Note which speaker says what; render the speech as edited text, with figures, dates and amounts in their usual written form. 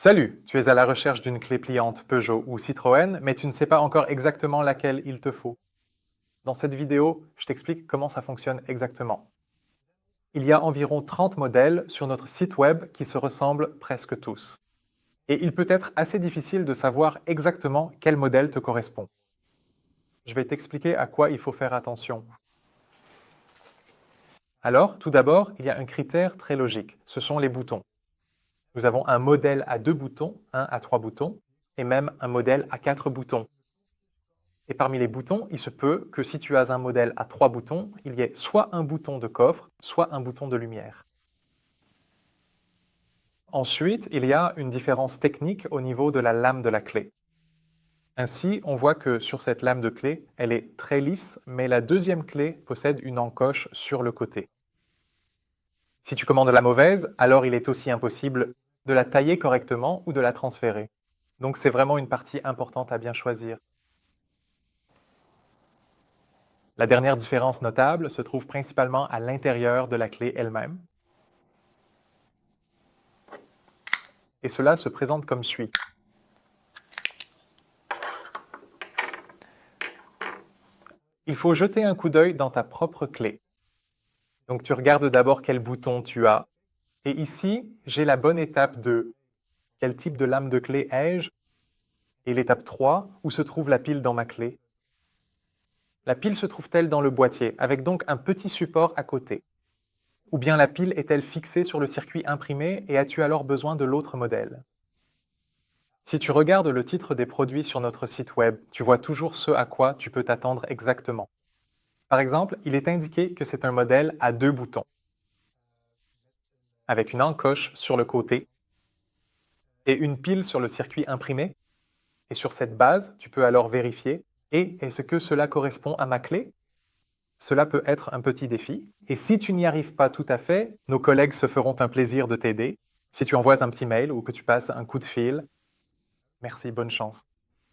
Speaker 1: Salut, tu es à la recherche d'une clé pliante Peugeot ou Citroën, mais tu ne sais pas encore exactement laquelle il te faut. Dans cette vidéo, je t'explique comment ça fonctionne exactement. Il y a environ 30 modèles sur notre site web qui se ressemblent presque tous. Et il peut être assez difficile de savoir exactement quel modèle te correspond. Je vais t'expliquer à quoi il faut faire attention. Alors, tout d'abord, il y a un critère très logique, ce sont les boutons. Nous avons un modèle à 2 boutons, un à 3 boutons, et même un modèle à 4 boutons. Et parmi les boutons, il se peut que si tu as un modèle à 3 boutons, il y ait soit un bouton de coffre, soit un bouton de lumière. Ensuite, il y a une différence technique au niveau de la lame de la clé. Ainsi, on voit que sur cette lame de clé, elle est très lisse, mais la deuxième clé possède une encoche sur le côté. Si tu commandes la mauvaise, alors il est aussi impossible de la tailler correctement ou de la transférer. Donc c'est vraiment une partie importante à bien choisir. La dernière différence notable se trouve principalement à l'intérieur de la clé elle-même. Et cela se présente comme suit. Il faut jeter un coup d'œil dans ta propre clé. Donc tu regardes d'abord quel bouton tu as. Et ici, j'ai la bonne étape de quel type de lame de clé ai-je et l'étape 3, où se trouve la pile dans ma clé. La pile se trouve-t-elle dans le boîtier, avec donc un petit support à côté? Ou bien la pile est-elle fixée sur le circuit imprimé et as-tu alors besoin de l'autre modèle? Si tu regardes le titre des produits sur notre site web, tu vois toujours ce à quoi tu peux t'attendre exactement. Par exemple, il est indiqué que c'est un modèle à 2 boutons, avec une encoche sur le côté et une pile sur le circuit imprimé. Et sur cette base, tu peux alors vérifier, et est-ce que cela correspond à ma clé? Cela peut être un petit défi. Et si tu n'y arrives pas tout à fait, nos collègues se feront un plaisir de t'aider. Si tu envoies un petit mail ou que tu passes un coup de fil, merci, bonne chance.